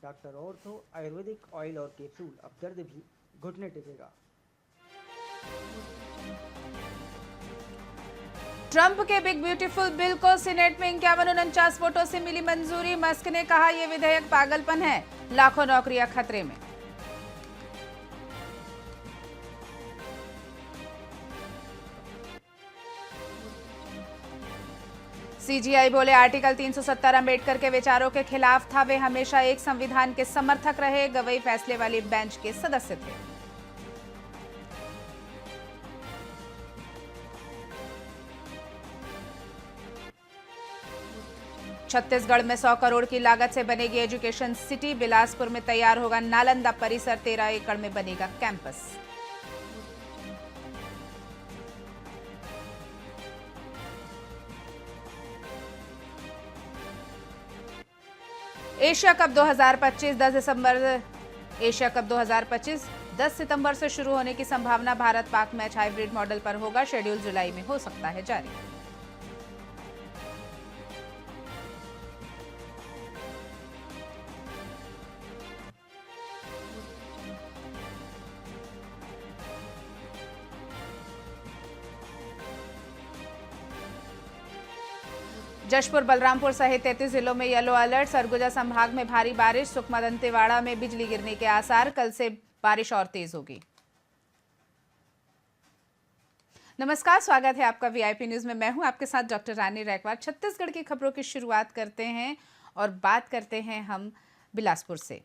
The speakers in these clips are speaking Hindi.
डॉक्टर ऑर्थो आयुर्वेदिक ऑयल और कैप्सूल, अब दर्द भी घुटने टेकेगा। ट्रंप के बिग ब्यूटीफुल बिल को सीनेट में 51-49 वोटों से मिली मंजूरी। मस्क ने कहा यह विधेयक पागलपन है, लाखों नौकरियां खतरे में। सीजीआई बोले आर्टिकल 370 अंबेडकर के विचारों के खिलाफ था, वे हमेशा एक संविधान के समर्थक रहे। गवई फैसले वाली बेंच के सदस्य थे। छत्तीसगढ़ में 100 करोड़ की लागत से बनेगी एजुकेशन सिटी। बिलासपुर में तैयार होगा नालंदा परिसर, 13 एकड़ में बनेगा कैंपस। एशिया कप 2025 10 सितंबर से शुरू होने की संभावना। Bharat Pak match hybrid model पर होगा, शेड्यूल जुलाई में हो सकता है जारी। जशपुर, बलरामपुर सहित 33 जिलों में येलो अलर्ट। सरगुजा संभाग में भारी बारिश, सुकमा दंतेवाड़ा में बिजली गिरने के आसार। कल से बारिश और तेज होगी। नमस्कार, स्वागत है आपका वीआईपी न्यूज में। मैं हूं आपके साथ डॉक्टर रानी रैकवार। छत्तीसगढ़ की खबरों की शुरुआत करते हैं और बात करते हैं हम बिलासपुर से।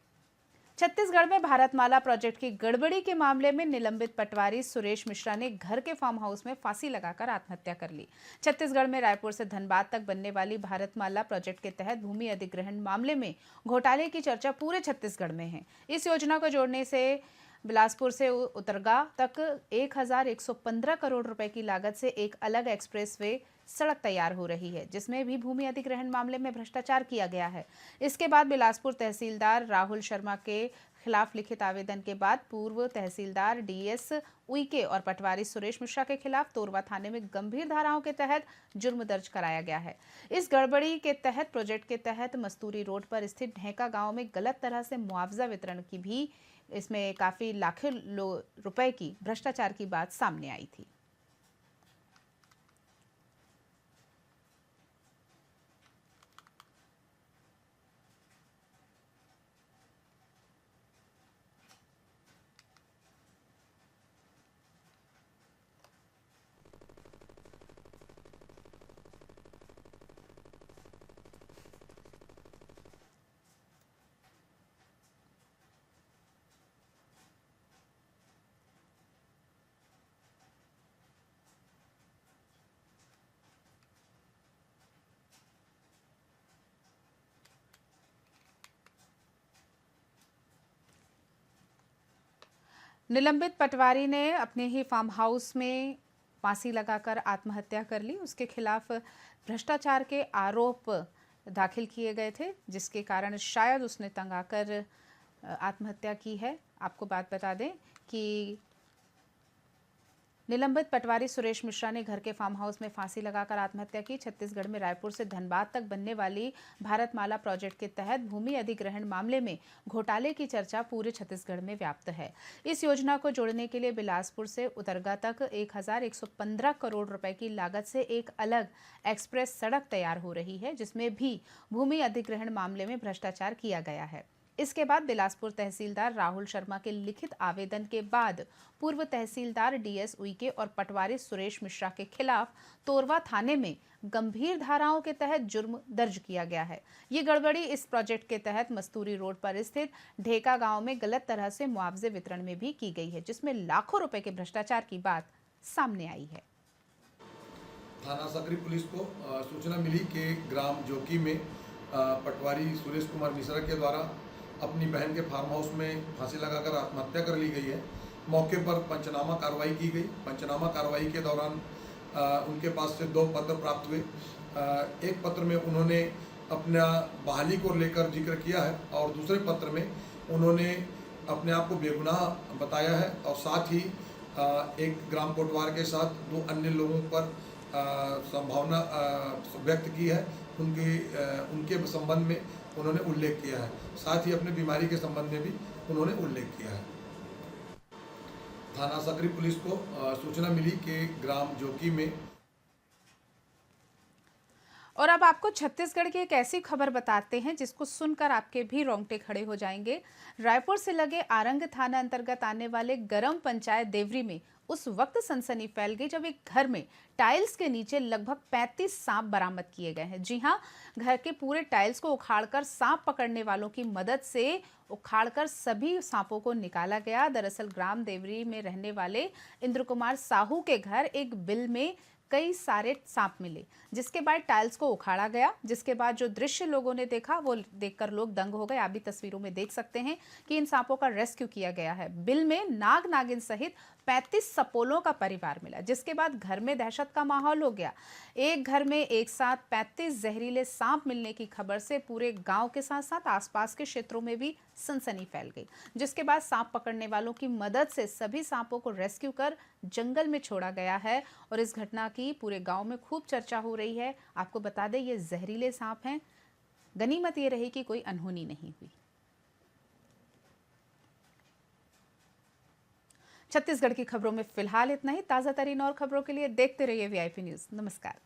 छत्तीसगढ़ में भारतमाला प्रोजेक्ट की गड़बड़ी के मामले में निलंबित पटवारी सुरेश मिश्रा ने घर के फार्म हाउस में फांसी लगाकर आत्महत्या कर ली। छत्तीसगढ़ में रायपुर से धनबाद तक बनने वाली भारतमाला प्रोजेक्ट के तहत भूमि अधिग्रहण मामले में घोटाले की चर्चा पूरे छत्तीसगढ़ में है। इस योजना को जोड़ने से बिलासपुर से उतरगा तक 1115 करोड़ रुपए की लागत से एक अलग एक्सप्रेसवे सड़क तैयार हो रही है, जिसमें भी भूमि अधिग्रहण मामले में भ्रष्टाचार किया गया है। इसके बाद बिलासपुर तहसीलदार राहुल शर्मा के खिलाफ लिखित आवेदन के बाद पूर्व तहसीलदार डीएस उइके और पटवारी सुरेश मिश्रा के खिलाफ तोरवा थाने में गंभीर धाराओं के तहत जुर्म दर्ज कराया गया है। इस गड़बड़ी के तहत प्रोजेक्ट के तहत मस्तूरी रोड पर स्थित ढेका गांव में गलत तरह से मुआवजा वितरण की भी इसमें काफी लाखों रुपए की भ्रष्टाचार की बात सामने आई थी। निलंबित पटवारी ने अपने ही फार्म हाउस में फांसी लगाकर आत्महत्या कर ली। उसके खिलाफ भ्रष्टाचार के आरोप दाखिल किए गए थे, जिसके कारण शायद उसने तंग आकर आत्महत्या की है। आपको बात बता दें कि निलंबित पटवारी सुरेश मिश्रा ने घर के फार्म हाउस में फांसी लगाकर आत्महत्या की। छत्तीसगढ़ में रायपुर से धनबाद तक बनने वाली भारतमाला प्रोजेक्ट के तहत भूमि अधिग्रहण मामले में घोटाले की चर्चा पूरे छत्तीसगढ़ में व्याप्त है। इस योजना को जोड़ने के लिए बिलासपुर से उतरगा तक 1115 करोड़ रुपए की लागत से एक अलग एक्सप्रेस सड़क तैयार हो रही है, जिसमें भी भूमि अधिग्रहण मामले में भ्रष्टाचार किया गया है। इसके बाद बिलासपुर तहसीलदार राहुल शर्मा के लिखित आवेदन के बाद पूर्व तहसीलदार डीएस उइके और पटवारी सुरेश मिश्रा के खिलाफ तोरवा थाने में गंभीर धाराओं के तहत जुर्म दर्ज किया गया है। ये गड़बड़ी इस प्रोजेक्ट के तहत मस्तूरी रोड पर स्थित ढेका गांव में गलत तरह से मुआवजे वितरण में भी की गई है, जिसमें लाखों रुपए के भ्रष्टाचार की बात सामने आई है। थाना सकरी पुलिस को सूचना मिली कि ग्राम जोकी में पटवारी सुरेश कुमार मिश्रा के द्वारा अपनी बहन के फार्म हाउस में फांसी लगाकर आत्महत्या कर ली गई है। मौके पर पंचनामा कार्रवाई की गई। पंचनामा कार्रवाई के दौरान उनके पास से 2 पत्र प्राप्त हुए। एक पत्र में उन्होंने अपना बहाली को लेकर जिक्र किया है और दूसरे पत्र में उन्होंने अपने आप को बेगुनाह बताया है और साथ ही एक ग्राम कोटवार के साथ 2 अन्य लोगों पर संभावना व्यक्त की है। उनके संबंध में उन्होंने उल्लेख किया है। साथ ही अपने बीमारी के संबंध में भी उन्होंने उल्लेख किया है। थाना सकरी पुलिस को सूचना मिली कि ग्राम जोकी में। और अब आपको छत्तीसगढ़ की एक ऐसी खबर बताते हैं जिसको सुनकर आपके भी रोंगटे खड़े हो जाएंगे। रायपुर से लगे आरंग थाना अंतर्गत आने वाले गरम पंचायत देवरी में उस वक्त सनसनी फैल गई जब एक घर में टाइल्स के नीचे लगभग 35 सांप बरामद किए गए हैं। जी हां, घर के पूरे टाइल्स को उखाड़कर सांप पकड़ने वालों की मदद से उखाड़कर सभी सांपों को निकाला गया। दरअसल ग्राम देवरी में रहने वाले इंद्र कुमार साहू के घर एक बिल में कई सारे सांप मिले, जिसके बाद टाइल्स को उखाड़ा गया। जिसके बाद जो दृश्य लोगों ने देखा वो देखकर लोग दंग हो गए। आप भी तस्वीरों में देख सकते हैं कि इन सांपों का रेस्क्यू किया गया है। बिल में नाग नागिन सहित 35 सपोलों का परिवार मिला, जिसके बाद घर में दहशत का माहौल हो गया। एक घर में एक साथ 35 जहरीले सांप मिलने की खबर से पूरे गांव के साथ साथ आसपास के क्षेत्रों में भी सनसनी फैल गई, जिसके बाद सांप पकड़ने वालों की मदद से सभी सांपों को रेस्क्यू कर जंगल में छोड़ा गया है। और इस घटना की पूरे गांव में खूब चर्चा हो रही है। आपको बता दें, ये जहरीले सांप हैं। गनीमत ये रही कि कोई अनहोनी नहीं हुई। छत्तीसगढ़ की खबरों में फिलहाल इतना ही। ताजा तरीन और खबरों के लिए देखते रहिए VIP न्यूज। नमस्कार।